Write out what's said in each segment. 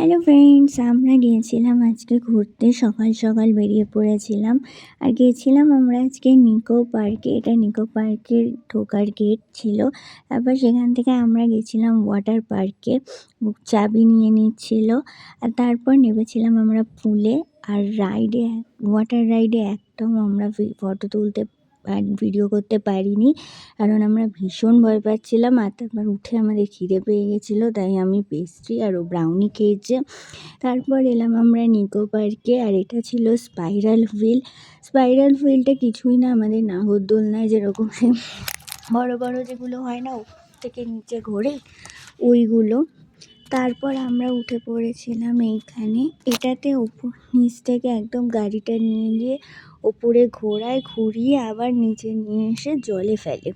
Hello friends, আমরা গিয়েছিলাম আজকে ঘুরতে। সকাল সকাল বেরিয়ে পড়েছিলাম আর গিয়েছিলাম আমরা আজকে নিকো পার্কে। এটা নিকো পার্কের ঢোকার গেট ছিল। তারপর সেখান থেকে আমরা গেছিলাম ওয়াটার পার্কে। চাবি নিয়ে নিচ্ছিল আর তারপর নেমেছিলাম আমরা পুলে। আর রাইডে, ওয়াটার রাইডে একদম আমরা ফটো তুলতে আর ভিডিও করতে পারিনি, কারণ আমরা ভীষণ ভয় পাচ্ছিলাম। আর তারপর উঠে আমাদের খিদে পেয়ে গেছিলো, তাই আমি পেস্ট্রি আর ও ব্রাউনি খেয়েছে। তারপর এলাম আমরা নিকো পার্কে, আর এটা ছিল স্পাইরাল হুইল। স্পাইরাল হুইলটা কিছুই না, আমাদের নাগরদোলনায় যেরকম সে বড় বড় যেগুলো হয় না উপর থেকে নিচে ঘোরে ওইগুলো। তারপর আমরা উঠে পড়েছিলাম এইখানে। এটাতে ওপর নিচ থেকে একদম গাড়িটা নিয়ে গিয়ে ওপরে ঘুরিয়ে আবার নিচে নিয়ে এসে জলে ফেলে।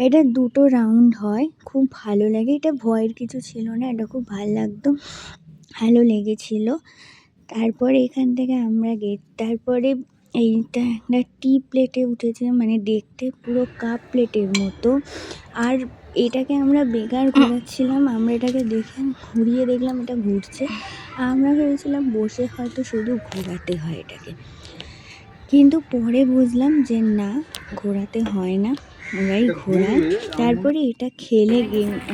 এটা 2টো রাউন্ড হয়, খুব ভালো লাগে। এটা ভয়ের কিছু ছিল না, এটা খুব ভালো লেগেছিল। তারপরে এখান থেকে আমরা তারপরে এইটা একটা টি প্লেটে উঠেছে, মানে দেখতে পুরো কাপ প্লেটের মতো। আর এটাকে আমরা বেকার ঘোরাচ্ছিলাম, আমরা এটাকে ঘুরিয়ে দেখলাম এটা ঘুরছে। আমরা ভেবেছিলাম বসে হয়তো শুধু ঘোরাতে হয় এটাকে, কিন্তু পরে বুঝলাম যে না, ঘোরাতে হয় না, ওরাই ঘোরায়। তারপরে এটা খেলে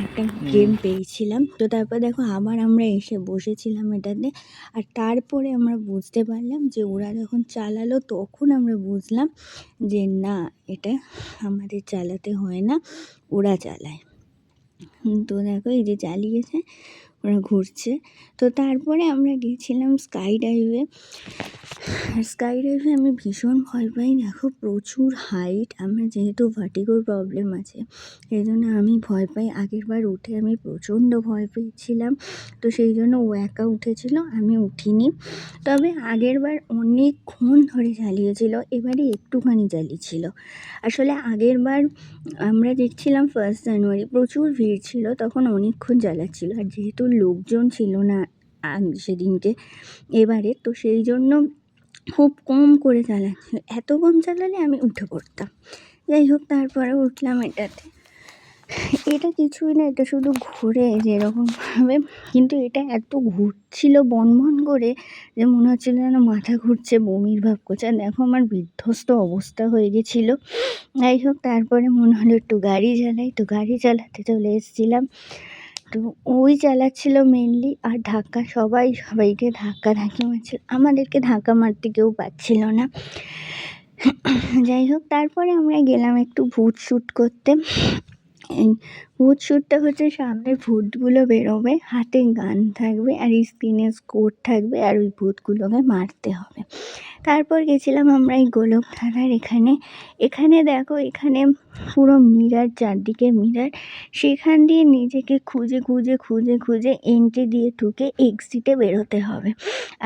একটা গেম পেয়েছিলাম। তো তারপর দেখো আবার আমরা এসে বসেছিলাম এটাতে। আর তারপরে আমরা বুঝতে পারলাম যে ওরা যখন চালালো তখন আমরা বুঝলাম যে না, এটা আমাদের চালাতে হয় না, ওরা চালায়। তো দেখো এই যে চালিয়েছে, ওরা ঘুরছে। তো তারপরে আমরা গেছিলাম স্কাই ডাইভে। স্কাই ডাইভে আমি ভীষণ ভয় পাই। দেখো প্রচুর হাইট, আমার যেহেতু ভার্টিগোর প্রবলেম আছে সেই জন্য আমি ভয় পাই। আগেরবার উঠে আমি প্রচণ্ড ভয় পেয়েছিলাম, তো সেই জন্য ও একা উঠেছিল, আমি উঠিনি। তবে আগেরবার অনেকক্ষণ ধরে চালিয়েছিল, এবারে একটুখানি চালিয়েছিল। আসলে আগেরবার আমরা দেখছিলাম 1 জানুয়ারি, প্রচুর ভিড় ছিল, তখন অনেকক্ষণ চালাচ্ছিল। আর যেহেতু লোকজন ছিল না সেদিনকে এবারে, তো সেই জন্য খুব কম করে চালাচ্ছিল। এত কম চালালে আমি উঠে পড়তাম। যাই হোক, তারপরে উঠলাম এটাতে। এটা কিছুই না, এটা শুধু ঘুরে যেরকমভাবে, কিন্তু এটা এত ঘুরছিল বন করে যে মনে হচ্ছিল যেন মাথা ঘুরছে, বমির ভাব করছে। আর দেখো আমার বিধ্বস্ত অবস্থা হয়ে গেছিলো। যাই হোক, তারপরে মনে হলো একটু গাড়ি চালাই, তো গাড়ি চালাতে চলে এসেছিলাম। তো ওই চালাচ্ছিল মেনলি, আর সবাইকে ধাক্কি মারছিল, আমাদেরকে ধাক্কা মারতে কেউ পাচ্ছিল না। যাই হোক, তারপরে আমরা গেলাম একটু ভূত শ্যুট করতে। এই ভূত শ্যুটটা হচ্ছে সামনে ভূতগুলো বেরোবে, হাতে গান থাকবে আর স্ক্রিনে স্কোর থাকবে, আর ওই ভূতগুলোকে মারতে হবে। তারপর গেছিলাম আমরা এই গোলকধারার এখানে দেখো, এখানে পুরো মিরার, চারদিকে মিরার। সেখান দিয়ে নিজেকে খুঁজে এন্ট্রি দিয়ে ঢুকে এক্সিটে বেরোতে হবে।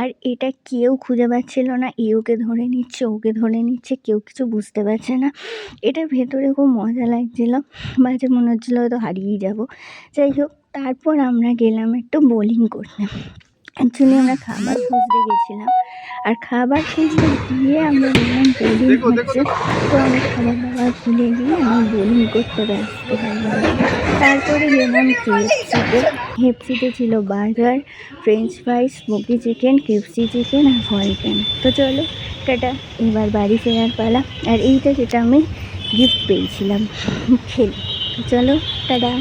আর এটা কেউ খুঁজে পাচ্ছিল না, ওকে ধরে নিচ্ছে, কেউ কিছু বুঝতে পারছে না। এটা ভেতরে খুব মজা লাগছিল, মাঝে মনে হচ্ছিলো হয়তো হারিয়েই যাবো। যাই হোক, তারপর আমরা গেলাম একটু বোলিং করতে। অ্যাকচুয়ালি আমরা খাবার খুঁজতে গেছিলাম, আর খাবার খুঁজতে গিয়ে আমরা দেখলাম বোলিং হচ্ছে। তো আমি খাবার দাবার ভুলে গিয়ে আমি বোলিং করতে ব্যস্ত হয়ে গেলাম। তারপরে গেলাম কেএফসিতে ছিল burger, french fries, smoky chicken, KFC chicken আর ভলকান। তো চলো টাটা, এবার বাড়ি ফেরার পালা। আর এইটা যেটা আমি গিফট পেয়েছিলাম খেলে। তো চলো টাটা।